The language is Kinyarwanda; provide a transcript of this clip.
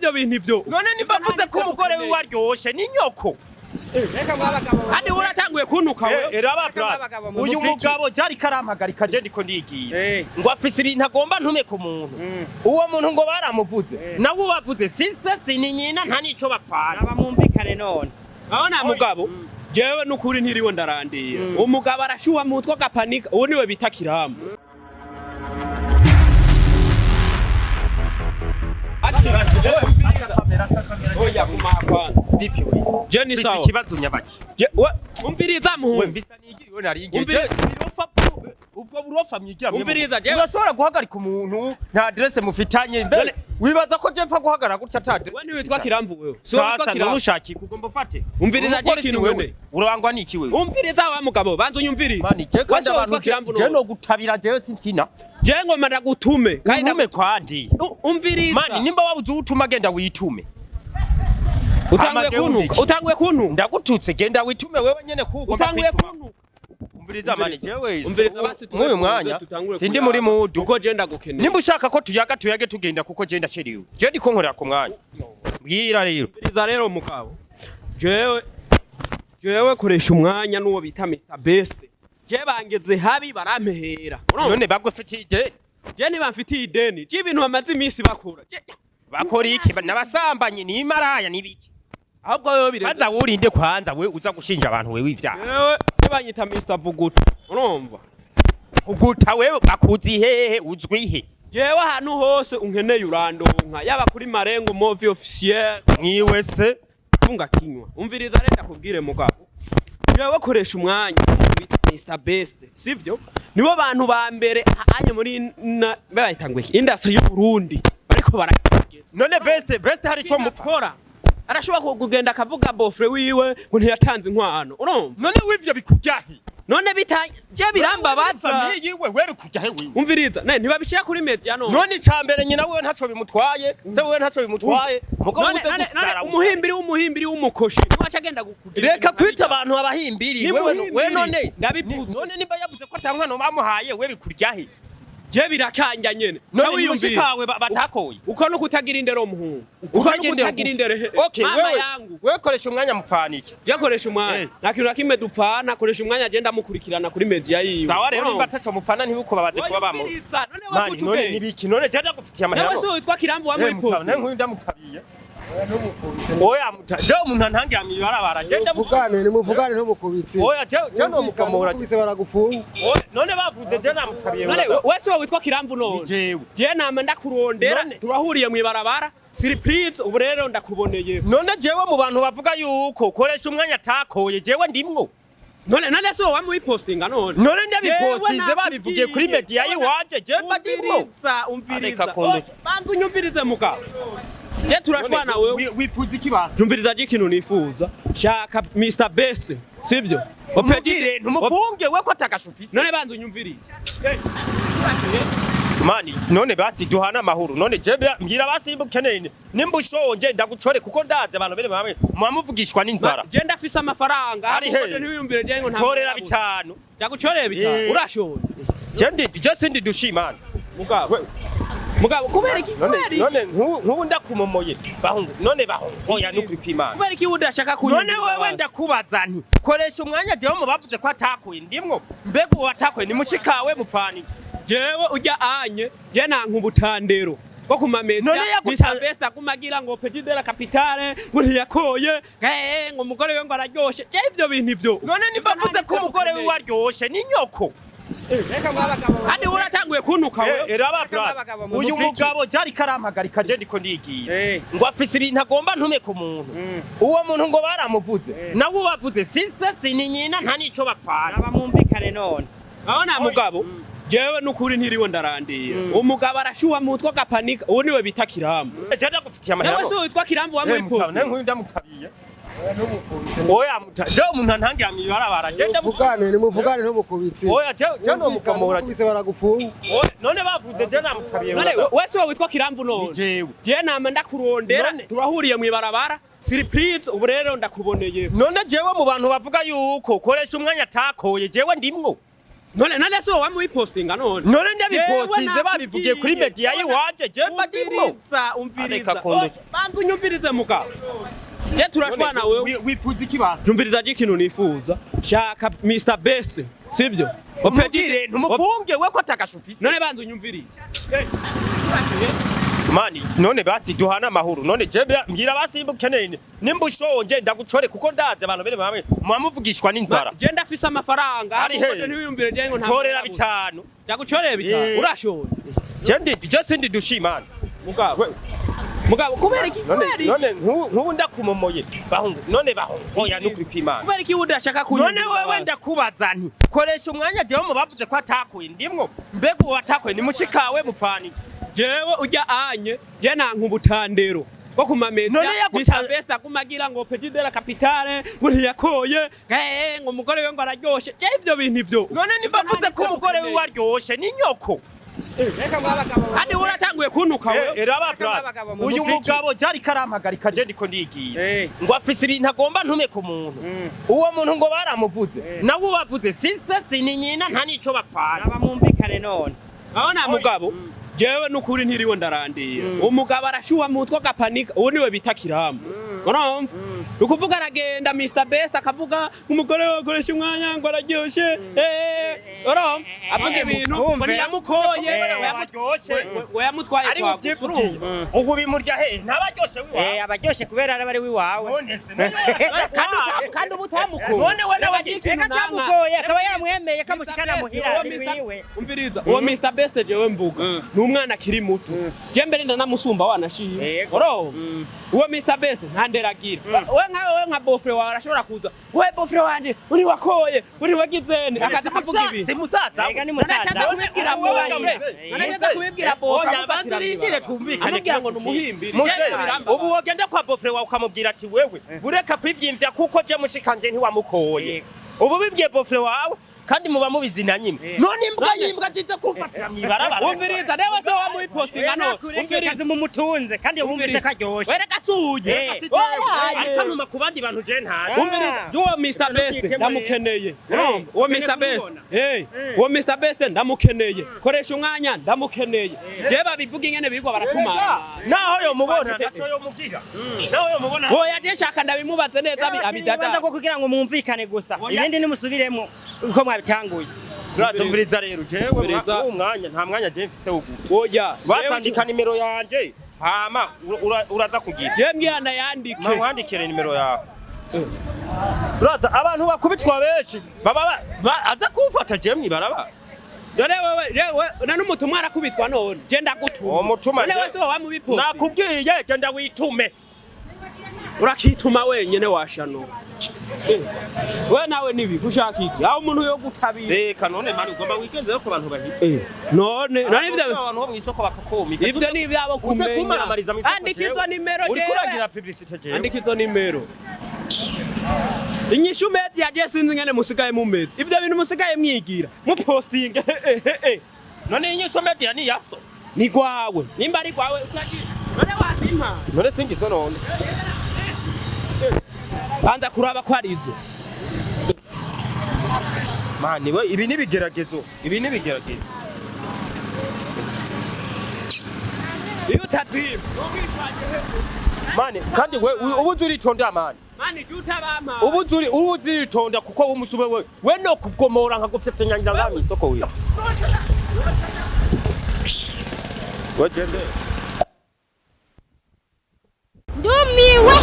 ivyo bintu ivyo none nibavuze ko umugore wiwe aryoshe ni nyoko kandi uratanguye kuntuka we uyu mugabo cyari karampagarika je ndiko ndigiye ngo afise ibintu agomba ntume ku muntu uwo muntu ngo baramuvuze nawe ubavuze sise sini nyina nta nico bapfana abamumvikane none abona mugabo jewe nukuri ntiriwe ndarandiye umugabo arashuha mu mutwe gapanika uwo niwe bita KIRAMVU oya kumaka bipi we Jenny sawa ikibazo nyabaki umviriza muhungu mbisa nigiriwe naringeje ubwo burofa myigira umviriza je urashobora guhagarika umuntu nta adresse mufitanye mbe wibaza ko je mfa guhagarara gutya ta adresse wewe witwa KIRAMVU wewe so witwa KIRAMVU ushaki kugomba ufate umviriza je kintu wewe urangwa niki wewe umviriza wa mugabo banza unyumviriza mani je kandi abantu je no gutabira je simfina je ngo mara gutume kandi ntume kwandi umviriza mani nimba wabuze utuma genda witume utanguye kuntu ndagututse genda witume wewe nyene kuko utanguye kuntu umviriza mani jewe umviriza basi muyu mwanya sindi muri mudu uko je ndagukeneye nimba ushaka ko tuyage tugenda kuko je ndaceriwe je ndiko nkorera ku mwanya bwira rero umviriza rero mugabo jewe koresha umwanya nuwo bita Mr Best je bangeze habi barampehera none bagufitiye ideni je ni bamfitiye ideni je ibintu bamaze imisi bakora bakora iki nabasambanye ni maraya nibiki ahubwo wewe bireze baza urinde kwanza we uza gushinja abantu wewe ivyaha yewe banyita Mr Vuguta urumva Vuguta wewe bakuzi hehe uzwihe jewe ahantu hose unkeneye urandonka yaba kuri marengo movie officiel mwiwe se funga kinywa umviriza renda kubwire mugabo jewe koresha umwanya bita Mr Best sivyo nibo bantu ba mbere anye muri bayitangwe industry y'u Burundi bariko barakigeza none best hari cyo mukora arashobora kugenda akavuga bofre wiwe ngo ntiyatanze inkwano urumva none wivyo bikujyahi none je birambabaza yiwe we bikujyahe wiwe umviriza ntibabishira kuri media none cyambere nyina wewe ntaco bimutwaye se wewe ntaco bimutwaye mugabo uze gusara umuhimbiri w'umukoshi wacha agenda kugira reka kwita abantu abahimbiri we none none nimba yavuze ko atankwano bamuhaye we bikuryahe je birakanja nyene nawe yumvikawe batakoye uko no kutagira indero muhungu uko no kutagira indero okay wewe koresha umwanya mupfanike je koresha umwanya nakintu nakimwe dupfana koresha umwanya agenda mukurikirana kuri media yiwe sawa rero nimba ataco mupfana ntibuko babaze kuba bamu none nibiki none je ndagufitiye amahera nawe so witwa KIRAMVU wa muri post none nk'uyu ndamutabiye oya je umuntu antangira mwibarabara je ndamuvugane nimuvugane ntumukubitse oya je no mukamura kubise baragufunga none bavuze je namutabiye none wese witwa KIRAMVU none je nama ndakurondera turahuriye mwibarabara surprise ubu rero ndakuboneye none jewe mu bantu bavuga yuko koresha umwanya atakoye jewe ndimwo none so wamubipostinga none ndabipostinze babivugiye kuri media yiwaje je badimwo umviriza bantu nyumvirize mugabo je turashwana wewe wifuza ikibazo nyumviriza je kintu nifuza shaka Mr Best sivyo opegire ntumufunge we ko atakashufise none bantu nyumviriza mani none basi duhana amahoro none je mbira basi imbukenene nimba ushonje ndagucore kuko ndaze abantu bene bamwe mwamuvugishwa n'inzara je ndafise amafaranga ariko ntiyumvire je ngo nta torera bitanu ndagucorera bitanu urashonje je sindi dushimana mugabo kubera iki none nkubu ndakumomoye bahungu none bahungu oya nukwipimana kubera iki udashaka kunyuma none wewe ndakubaza nti koresha umwanya jewe mu bavuze ko atakuye ndimwo mbego watakuye ni mushikawe mupfani jewe ujya anye je nanka ubutandero bwo kumameza Mr Best akumagira ngo Petit de la Capitale ngo ntiyakoye ngo umugore we ngo araryoshe je ivyo bintu ivyo none nibavuze ko umugore we waryoshe ni nyoko kandi uratanguye kuntuka wewe uyu mugabo cyari karampagarika je ndiko ndigiye ngo afise ibintu agomba ntume ku muntu uwo muntu ngo baramuvuze nawe ubavuze sise sini nyina nta nico bapfana abamumvikane none abona mugabo jewe nukuri ntiriwe ndarandiye umugabo arashuha mu mutwe gapanika uwo niwe bita KIRAMVU je ndagufitiye amahera nawe so witwa KIRAMVU wa muri post none nk'uyu ndamutabiye oya je umuntu antangira mwibarabara je ndamuvugane nimuvugane ntumukubitse oya je no mukamura kubise baragufunga none bavuze je namutabiye none wese witwa KIRAMVU none je nama ndakurondera turahuriye mwibarabara surprise ubu rero ndakuboneye none jewe mu bantu bavuga yuko koresha umwanya atakoye jewe ndimwo none so wamubipostinga none ndabipostinze babivugiye kuri media yiwaje je badimo umviriza bantu unyumvirize mugabo je turashwana wewe wifuza ikibazo umviriza je ikintu nifuza shaka Mr Best sivyo opegire ntumufunge we ko atakashufise none bantu unyumvirize mani none basi duhana amahoro none je mbwira basimba ukeneye nimba ushonje ndagucore kuko ndaze abantu bene bamwe mwamuvugishwa n'inzara je ndafise amafaranga ariko ntibiyumvire je ngo nta torera bitanu ndagucorera bitanu urashonje je sindi dushimana mugabo kubera iki none nkubu ndakumomoye bahungu none bahungu oya nukuri kwimana kubera iki udashaka kunyumva none wewe ndakubaza nti koresha umwanya jewe mu bavuze ko atakuye ndimwo mbega uwatakuye ni mushikawe mupfani jewe ujya anye je nanka ubutandero bwo kumameza Mr Best akumagira ngo Petit de la Capitale ngo ntiyakoye ngo umugore we ngo araryoshe je ivyo bintu ivyo none nimbavuze ko umugore we waryoshe ni nyoko kandi uratanguye kuntuka we era uyu mugabo jari karampagarika je ndiko ndigiye ngo afise ibintu agomba ntume ku muntu uwo muntu ngo baramuvuze nawe ubavuze sise ni nyina nta nico bapfana abamumvikane none abona mugabo jewe nukuri ntiriwe ndarandira umugabo arashuha mutwe gapanika uwo niwe bita kiramvu urumva ukuvuga aragenda Mr Best akavuga umugore we akoresha umwanya ngo araryoshe urumva avuga ibintu ngo ntiyamukoye we yamutwaye kwa ubu bimurya he ntabaryoshe wiwawe abaryoshe kubera ari wiwawe kandi ubu utamukoye none we nawe atamukoye akaba yaramwemeye kamushikana muhira wiwe umviriza uwo Mr Best jewe mvuga umwana akiri muto je mbere ndanamusumba wanashimye oro uwo Mr Best ntanderagira we nka bofre wawe arashobora kuza we bofre wanje uri wakoye uri wagizene akaza kavuga ibi si musaza ega ni musaza kubibwira bofre nanaza kubibwira bofre abanzirindire twumvikane kugira ngo numuhimbire ubu wogenda kwa bofre wawe ukamubwira ati wewe bureka kwivyimvya kuko je mushikanje ntiwamukoye ubu bibwiye bofre wawe kandi muba mubizina nyimwe none imbwa zize kufatira mwibarabara umviriza rewe so wamubipostinga no umviriza mumutunze kandi wumvise karyoshe wereka suje ariko ntuma ku bandi bantu je ntari umviriza uwo Mr Best ndamukeneye uwo Mr Best uwo Mr Best ndamukeneye koresha umwanya ndamukeneye je babivuga ingene birwa baratumana naho yo mubona naco yo mugira naho yo mubona oya je shaka ndabimubaze neza abidada ko kugira ngo mwumvikane gusa ibindi nimusubiremo uko mwabitanguye uratumviriza rero jewe umwanya nta mwanya je mfise ugu oya basandika nimero yanje hama uraza kugira je mwana yandike mwandikire nimero yawe uraza abantu bakubitwa benshi baba aza kumfata je mwibaraba dore wewe none umutumwa arakubitwa none je ndagutuma uwo mutuma none wese wamubipo nakubwiye genda witume urakituma wenyene washano we nawe nibi gushaka iki aho umuntu yo gutabira reka none mari ugomba wigenze ko abantu bahita none ivyo abantu bo mwisoko bakakomika ivyo ni ivyabo kumenya andikizwa nimero je uri kuragira publicité je andikizwa nimero inyishu media je sinzi ngene musigaye mu media ivyo bintu musigaye mwigira mu posting none inyishu media ni yaso ni gwawe nimba ari gwawe usaki none wazimpa none singizo none banza kuraba ko arizo mani we ibi nibigeragezo iyo tatwim mani kandi we ubuzi uritonda mani jutabama ubuzi uritonda kuko umusube we no kugomora nkagufetse nyanja ngami isoko we wajende Ndumiwe